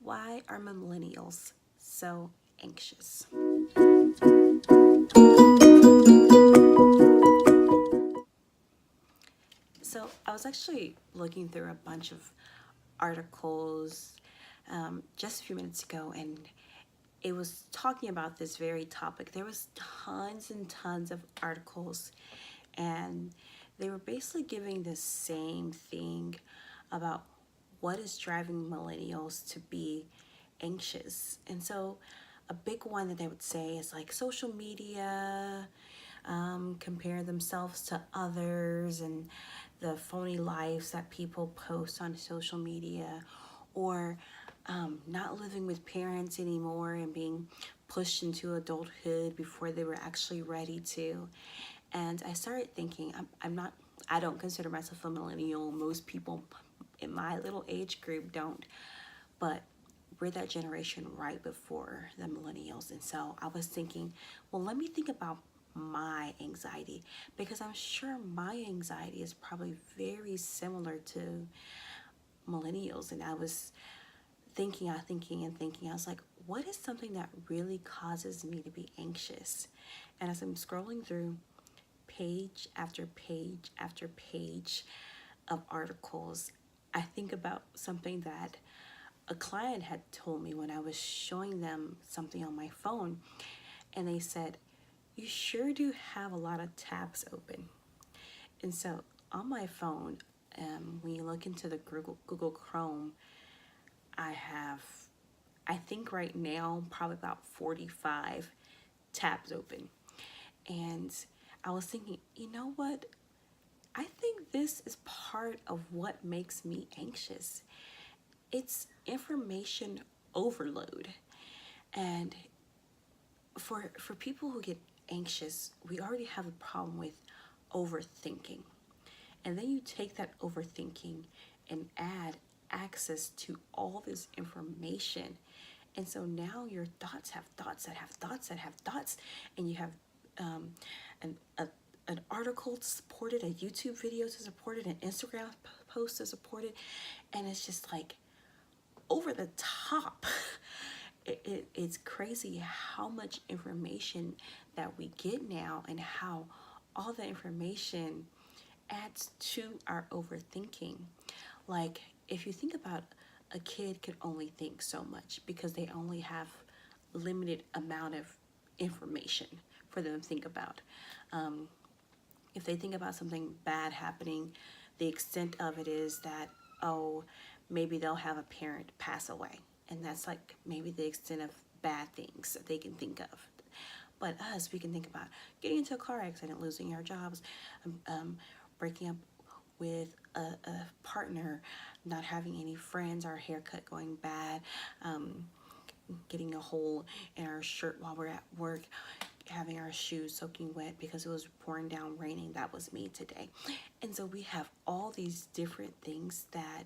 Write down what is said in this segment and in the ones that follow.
Why are millennials so anxious? So I was actually looking through a bunch of articles just a few minutes ago, and it was talking about this very topic. There was tons and tons of articles, and they were basically giving the same thing about what is driving millennials to be anxious. And so a big one that they would say is like social media, compare themselves to others, and the phony lives that people post on social media, or not living with parents anymore and being pushed into adulthood before they were actually ready to. And I started thinking, I don't consider myself a millennial. Most people in my little age group don't, but we're that generation right before the millennials. And so I was thinking, well, let me think about my anxiety, because I'm sure my anxiety is probably very similar to millennials. And I was thinking. I was like, what is something that really causes me to be anxious? And as I'm scrolling through page after page after page of articles, I think about something that a client had told me when I was showing them something on my phone. And they said, you sure do have a lot of tabs open. And so on my phone, when you look into the Google Chrome, I think right now, probably about 45 tabs open. And I was thinking, you know what? I think this is part of what makes me anxious. It's information overload. And for people who get anxious, we already have a problem with overthinking. And then you take that overthinking and add access to all this information. And so now your thoughts have thoughts that have thoughts that have thoughts, and you have an, a, an article to support it, a YouTube video to support it, an Instagram post to support it, and it's just like over the top. It's crazy how much information that we get now, and how all the information adds to our overthinking. Like, if you think about, a kid could only think so much because they only have limited amount of information for them to think about. If they think about something bad happening, the extent of it is that, oh, maybe they'll have a parent pass away. And that's like maybe the extent of bad things that they can think of. But us, we can think about getting into a car accident, losing our jobs, breaking up with a partner, not having any friends, our haircut going bad, getting a hole in our shirt while we're at work, having our shoes soaking wet because it was pouring down raining. That was me today. And so we have all these different things that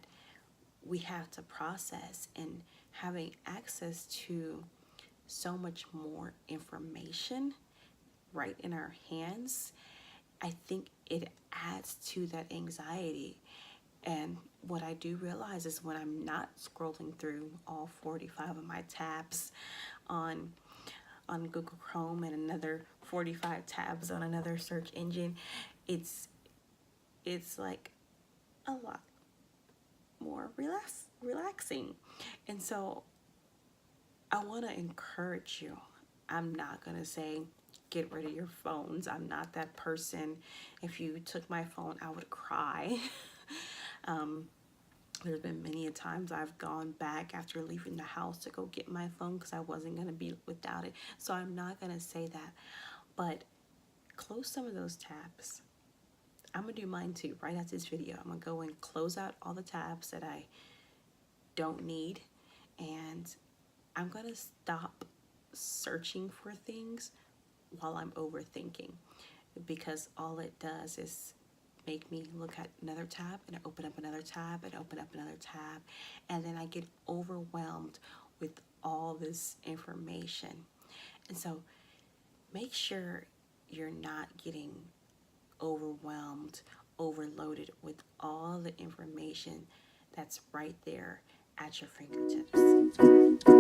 we have to process, and having access to so much more information right in our hands, I think it adds to that anxiety. And what I do realize is when I'm not scrolling through all 45 of my tabs on Google Chrome and another 45 tabs on another search engine, it's like a lot more relaxing. And so I want to encourage you. I'm not going to say get rid of your phones. I'm not that person. If you took my phone, I would cry. There's been many a times I've gone back after leaving the house to go get my phone because I wasn't going to be without it. So I'm not going to say that. But close some of those tabs. I'm going to do mine too right after this video. I'm going to go and close out all the tabs that I don't need. And I'm going to stop searching for things while I'm overthinking, because all it does is make me look at another tab and open up another tab and open up another tab, and then I get overwhelmed with all this information. And so make sure you're not getting overwhelmed, overloaded with all the information that's right there at your fingertips.